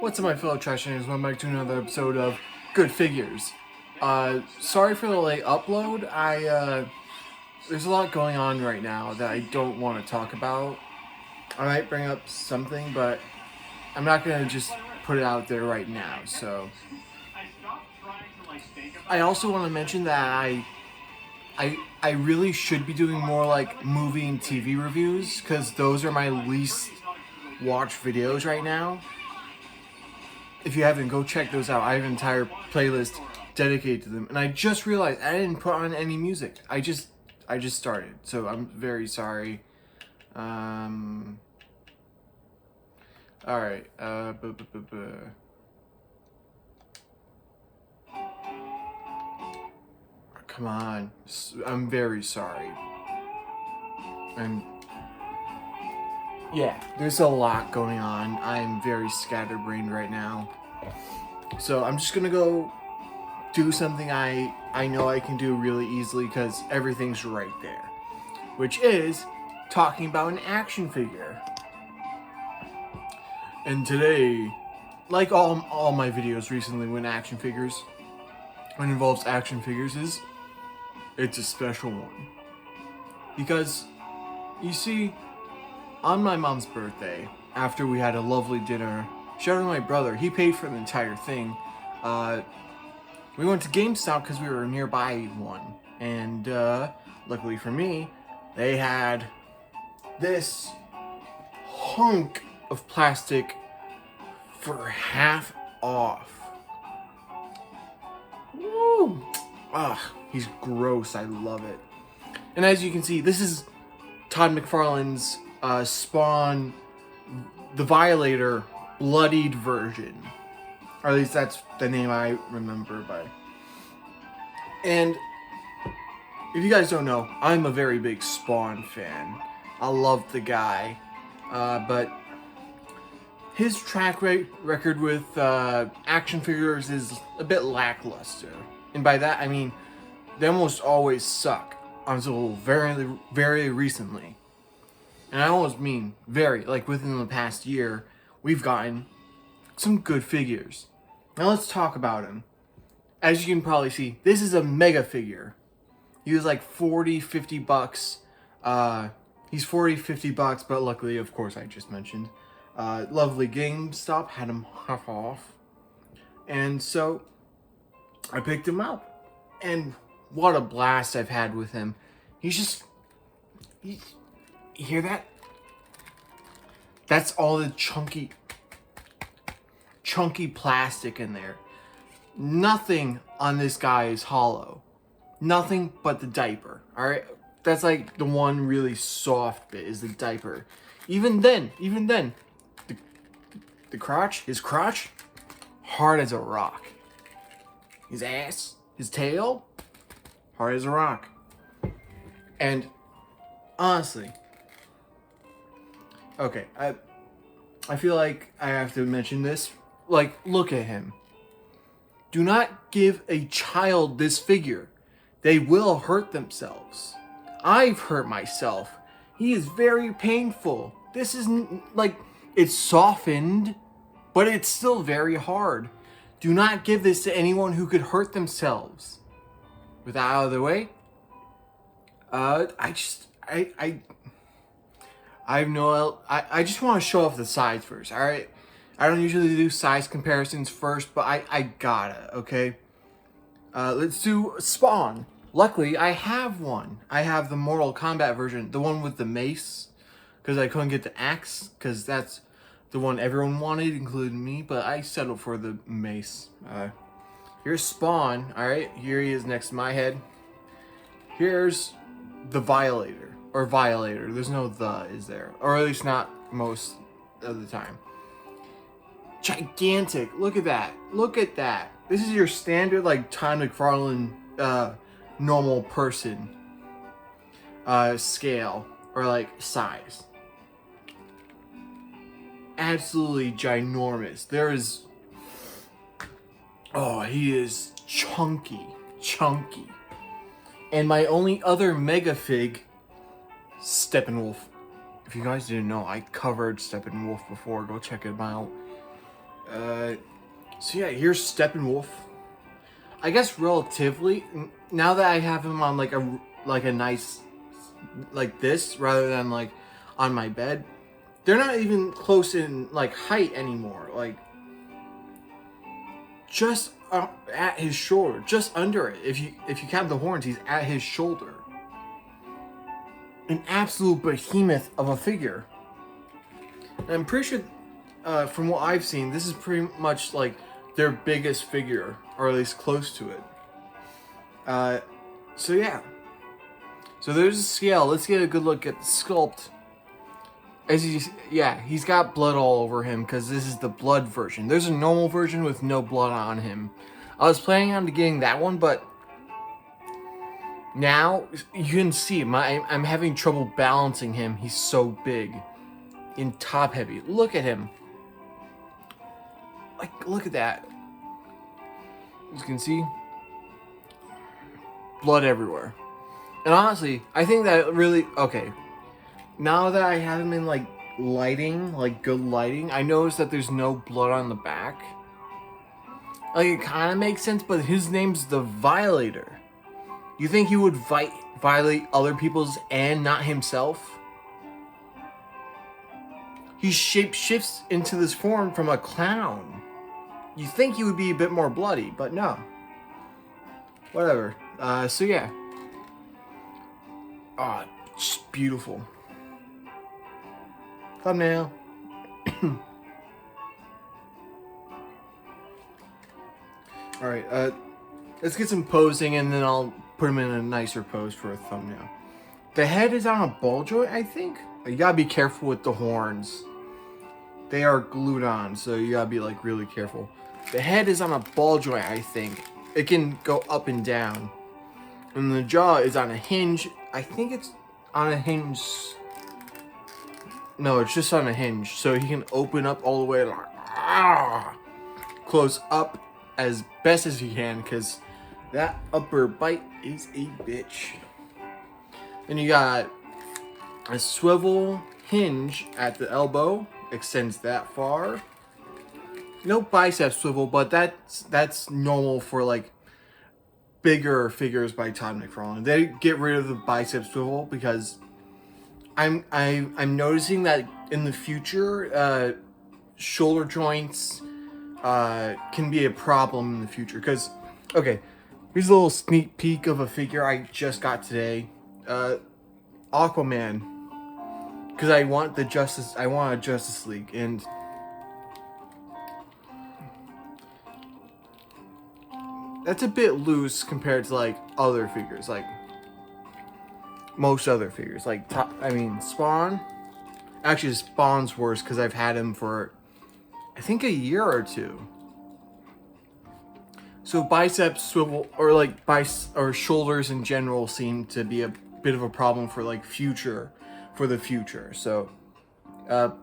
What's up, my fellow trashers? Welcome back to another episode of Good Figures. Sorry for the late upload. There's a lot going on right now that I don't want to talk about. I might bring up something, but I'm not gonna just put it out there right now. So, I also want to mention that I really should be doing more like movie and TV reviews, because those are my least watched videos right now. If you haven't, go check those out. I have an entire playlist dedicated to them. And I just realized I didn't put on any music. I just started. So I'm very sorry. Alright. Come on. I'm very sorry. Yeah, there's a lot going on. I'm very scatterbrained right now. So I'm just gonna go do something I know I can do really easily because everything's right there. Which is talking about an action figure. And today, like all my videos recently when involves action figures, it's a special one. Because, you see, on my mom's birthday, after we had a lovely dinner, shout out to my brother, he paid for the entire thing. We went to GameStop because we were nearby one. And luckily for me, they had this hunk of plastic for half off. Woo! Ah, he's gross. I love it. And as you can see, this is Todd McFarlane's Spawn The Violator bloodied version. Or at least that's the name I remember by. And if you guys don't know, I'm a very big Spawn fan. I love the guy. But his track record with action figures is a bit lackluster. And by that I mean they almost always suck until very, very recently. And I almost mean very, like within the past year, we've gotten some good figures. Now let's talk about him. As you can probably see, this is a mega figure. He was like 40, 50 bucks. He's 40, 50 bucks, but luckily, of course, I just mentioned. Lovely GameStop had him half off. And so, I picked him up. And what a blast I've had with him. You hear that? That's all the chunky plastic in there. Nothing on this guy is hollow. Nothing but the diaper. Alright? That's like the one really soft bit is the diaper. Even then, the crotch, his crotch, hard as a rock. His ass, his tail, hard as a rock. And honestly, okay, I feel like I have to mention this. Like, look at him. Do not give a child this figure. They will hurt themselves. I've hurt myself. He is very painful. This isn't like, it's softened, but it's still very hard. Do not give this to anyone who could hurt themselves. With that out of the way, I just want to show off the size first, alright? I don't usually do size comparisons first, but I gotta, okay? Let's do Spawn. Luckily, I have one. I have the Mortal Kombat version, the one with the mace, because I couldn't get the axe, because that's the one everyone wanted, including me, but I settled for the mace. Here's Spawn, alright? Here he is next to my head. Here's the Violator, or Violator. There's no the, is there? Or at least not most of the time. Gigantic. Look at that. Look at that. This is your standard, like, Todd McFarlane, normal person, scale, or, like, size. Absolutely ginormous. There is... Oh, he is chunky. And my only other mega fig, Steppenwolf. If you guys didn't know, I covered Steppenwolf before. Go check him out. So yeah, here's Steppenwolf. I guess relatively, now that I have him on like a nice, like this, rather than like on my bed, they're not even close in like height anymore. Like just at his shoulder, just under it. If you count the horns, he's at his shoulder. An absolute behemoth of a figure. And I'm pretty sure, from what I've seen, this is pretty much like their biggest figure, or at least close to it. So yeah. So there's a scale. Let's get a good look at the sculpt. As you, yeah, he's got blood all over him because this is the blood version. There's a normal version with no blood on him. I was planning on getting that one, but now you can see I'm having trouble balancing him. He's so big and top heavy. Look at him. Like, look at that. As you can see, blood everywhere. And honestly, I think that really, okay, now that I have him in like lighting, like good lighting, I noticed that there's no blood on the back. Like, it kind of makes sense, but his name's the Violator. You think he would violate other people's and not himself? He shapeshifts into this form from a clown. You think he would be a bit more bloody, but no. Whatever. So yeah. Ah, just beautiful. Thumbnail. Alright, let's get some posing and then I'll put him in a nicer pose for a thumbnail. The head is on a ball joint, I think. You gotta be careful with the horns. They are glued on, so you gotta be like really careful. The head is on a ball joint, I think. It can go up and down. And the jaw is on a hinge. I think it's on a hinge. No, it's just on a hinge. So he can open up all the way, like, close up as best as he can, because that upper bite is a bitch. Then you got a swivel hinge at the elbow. Extends that far. No bicep swivel, but that's normal for like bigger figures by Todd McFarlane. They get rid of the bicep swivel because I'm noticing that in the future, shoulder joints can be a problem in the future. Because, okay, here's a little sneak peek of a figure I just got today. Aquaman. Because I want a Justice League, and that's a bit loose compared to like other figures, like most other figures. Like Spawn. Actually, Spawn's worse because I've had him for I think a year or two. So biceps swivel or like or shoulders in general seem to be a bit of a problem for like the future. So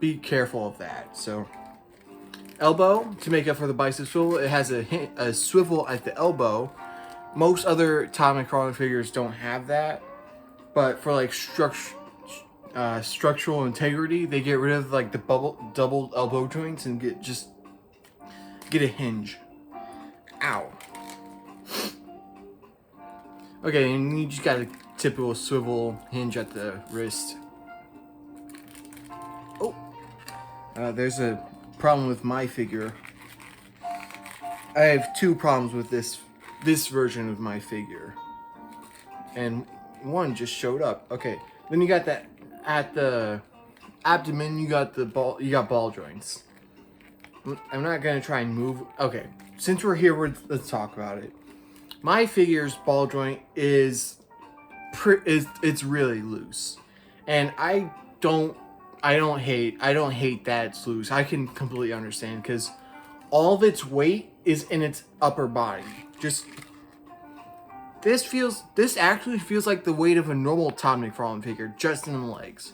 be careful of that. So elbow, to make up for the bicep swivel, it has a swivel at the elbow. Most other Todd McFarlane figures don't have that, but for like structural integrity, they get rid of like the double elbow joints and get a hinge. Ow. Okay, and you just got a typical swivel hinge at the wrist. Oh, there's a problem with my figure. I have two problems with this version of my figure, and one just showed up. Okay, then you got that at the abdomen. You got ball joints. I'm not gonna try and move. Okay, since we're here, let's talk about it. My figure's ball joint is it's really loose, and I don't hate that it's loose. I can completely understand because all of its weight is in its upper body. This actually feels like the weight of a normal Todd McFarlane figure just in the legs.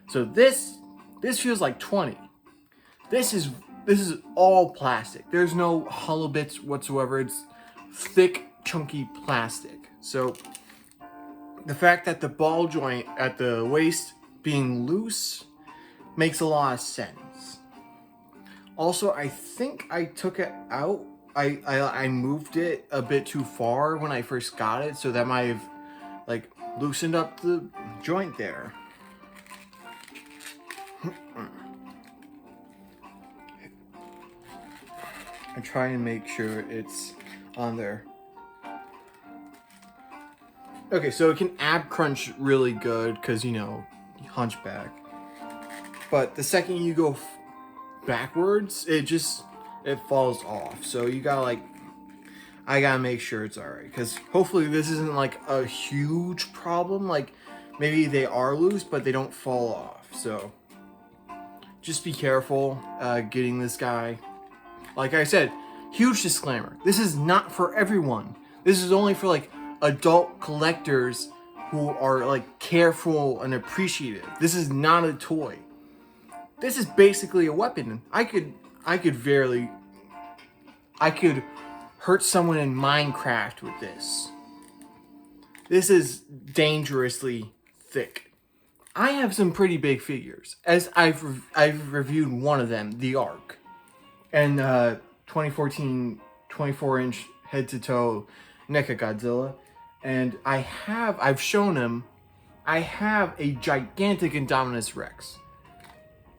So this feels like 20. This is all plastic. There's no hollow bits whatsoever. It's thick, chunky plastic. So the fact that the ball joint at the waist being loose makes a lot of sense. Also, I think I took it out. I moved it a bit too far when I first got it, so that might have like loosened up the joint there. I try and make sure it's on there. Okay, so it can ab crunch really good because, you know, hunchback. But the second you go backwards, it falls off. So you gotta like, I gotta make sure it's alright. Because hopefully this isn't like a huge problem. Like maybe they are loose, but they don't fall off. So just be careful getting this guy. Like I said, huge disclaimer. This is not for everyone. This is only for like adult collectors who are like careful and appreciative. This is not a toy. This is basically a weapon. I could hurt someone in Minecraft with this. This is dangerously thick. I have some pretty big figures, as I've reviewed one of them, the Ark, and 2014 24-inch head-to-toe NECA Godzilla, and I've shown him. I have a gigantic Indominus Rex.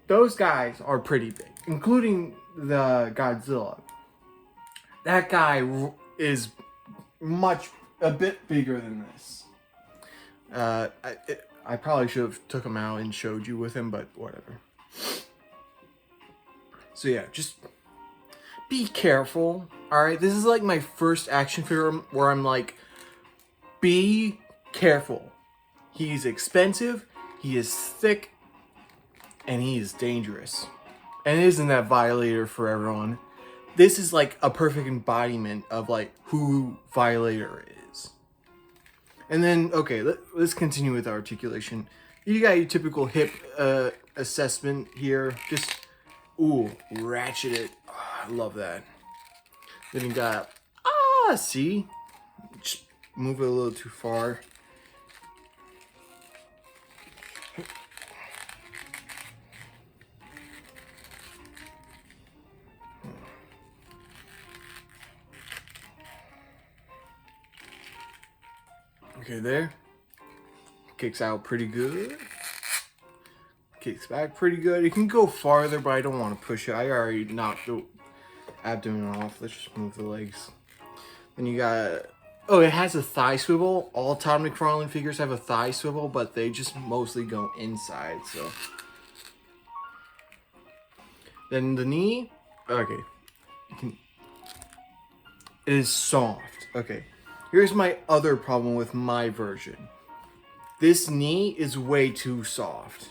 Those guys are pretty big, including the Godzilla. That guy is a bit bigger than this. I probably should have took him out and showed you with him, but whatever. So yeah, just be careful. Alright, this is like my first action figure where I'm like, be careful. He's expensive, he is thick, and he is dangerous. And isn't that Violator for everyone? This is like a perfect embodiment of like who Violator is. And then, okay, let's continue with articulation. You got your typical hip assessment here. Just, ooh, ratchet it. Oh, I love that. Then you got, see? Just move it a little too far. Okay, there. Kicks out pretty good. Kicks back pretty good. It can go farther, but I don't want to push it. I already knocked the abdomen off. Let's just move the legs. Then you got... Oh, it has a thigh swivel. All Todd McFarlane figures have a thigh swivel, but they just mostly go inside, so... Then the knee... Okay. It is soft. Okay. Here's my other problem with my version. This knee is way too soft.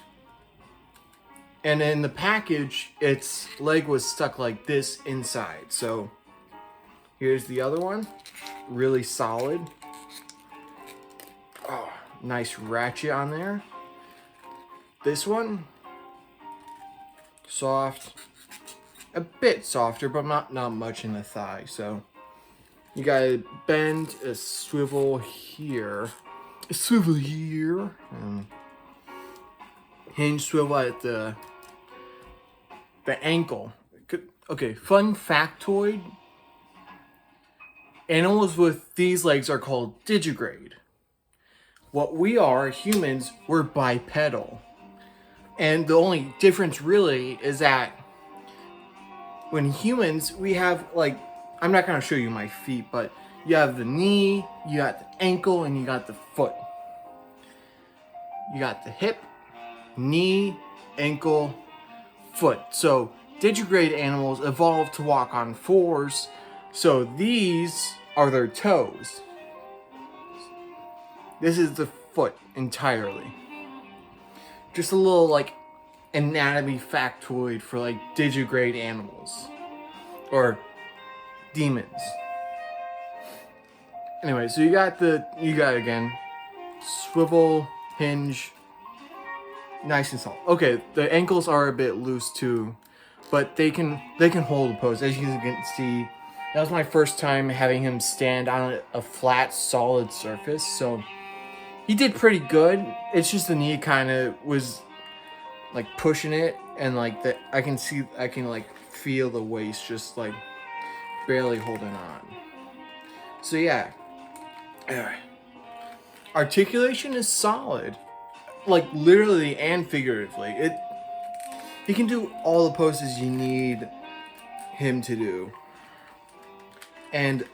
And in the package, its leg was stuck like this inside. So here's the other one. Really solid. Oh, nice ratchet on there. This one, soft. A bit softer, but not much in the thigh. So you gotta bend a swivel here. A swivel here. Hinge swivel at the ankle. Okay, fun factoid. Animals with these legs are called digigrade. What we are, humans, we're bipedal. And the only difference really is that when humans, we have like, I'm not going to show you my feet, but you have the knee, you got the ankle, and you got the foot. You got the hip, knee, ankle, foot. So digigrade animals evolved to walk on fours, so these are their toes. This is the foot entirely. Just a little like anatomy factoid for like digigrade animals. Or demons. Anyway, so you got again, swivel, hinge, nice and soft. Okay, the ankles are a bit loose too, but they can hold a pose. As you can see, that was my first time having him stand on a flat, solid surface, so he did pretty good. It's just the knee kind of was like pushing it, and like I can like feel the waist just like barely holding on. So yeah, articulation is solid, like literally and figuratively. He can do all the poses you need him to do, and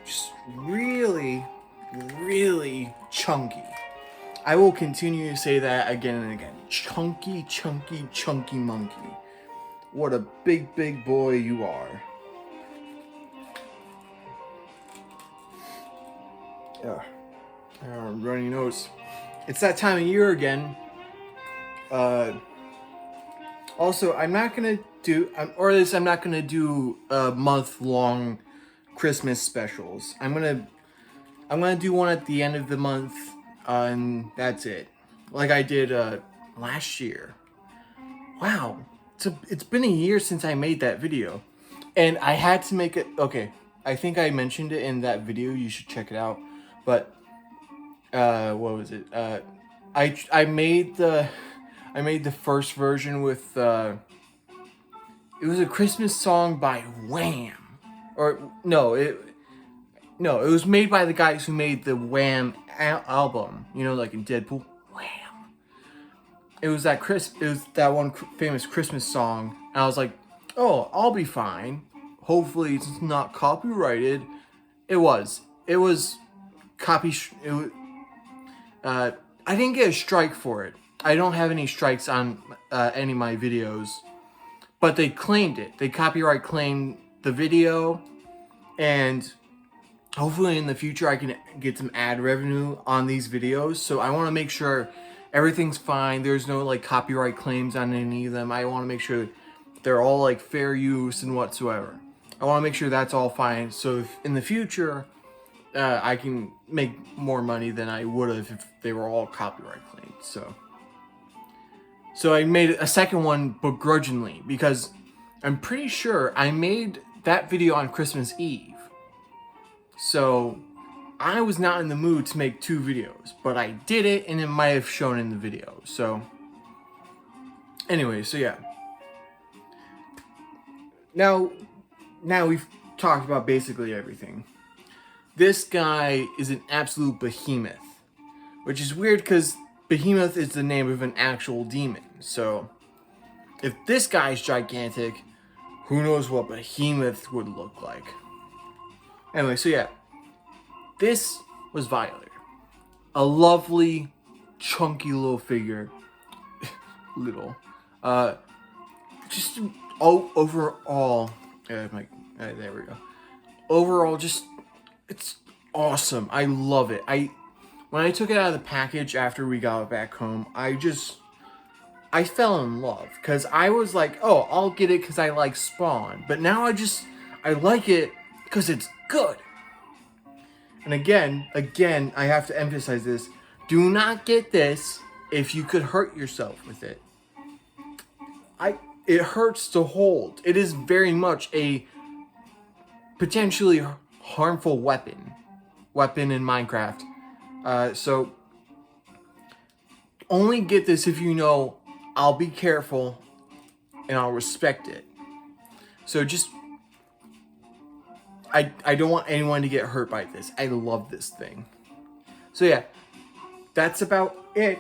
just really, really chunky. I will continue to say that again and again. Chunky, chunky, chunky monkey. What a big, big boy you are. Runny nose. It's that time of year again. Also, I'm not gonna do, or at least I'm not gonna do month-long Christmas specials. I'm gonna do one at the end of the month, and that's it. Like I did last year. Wow, it's been a year since I made that video, and I had to make it. Okay, I think I mentioned it in that video. You should check it out. But what was it? I made the first version with it was a Christmas song by Wham, or no, it was made by the guys who made the Wham album. You know, like in Deadpool. Wham. It was that one famous Christmas song, and I was like, oh, I'll be fine. Hopefully, it's not copyrighted. It was I didn't get a strike for it. I don't have any strikes on any of my videos, but they claimed it. They copyright claimed the video, and hopefully in the future I can get some ad revenue on these videos. So I want to make sure everything's fine. There's no like copyright claims on any of them. I want to make sure they're all like fair use and whatsoever. I want to make sure that's all fine. So if in the future I can make more money than I would have if they were all copyright claimed. So I made a second one begrudgingly because I'm pretty sure I made that video on Christmas Eve. So I was not in the mood to make two videos, but I did it and it might have shown in the video. So anyway, so yeah. Now we've talked about basically everything. This guy is an absolute behemoth, which is weird because Behemoth is the name of an actual demon. So if this guy's gigantic, who knows what Behemoth would look like. Anyway, so yeah, this was Violator. A lovely, chunky little figure. Just overall, there we go. Overall, just, it's awesome. I love it. When I took it out of the package after we got it back home, I fell in love. Because I was like, oh, I'll get it because I like Spawn. But now I like it because it's good. And again, I have to emphasize this. Do not get this if you could hurt yourself with it. It hurts to hold. It is very much a potentially harmful weapon in Minecraft. So only get this if you know I'll be careful and I'll respect it. So just, I don't want anyone to get hurt by this. I love this thing. So yeah, that's about it.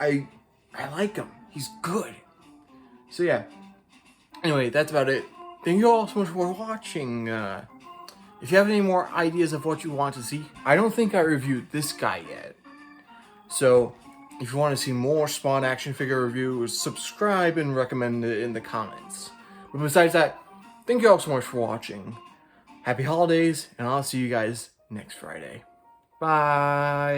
I like him. He's good. So yeah. Anyway, that's about it. Thank you all so much for watching. If you have any more ideas of what you want to see, I don't think I reviewed this guy yet. So if you want to see more Spawn action figure reviews, subscribe and recommend it in the comments. But besides that, thank you all so much for watching. Happy holidays, and I'll see you guys next Friday. Bye.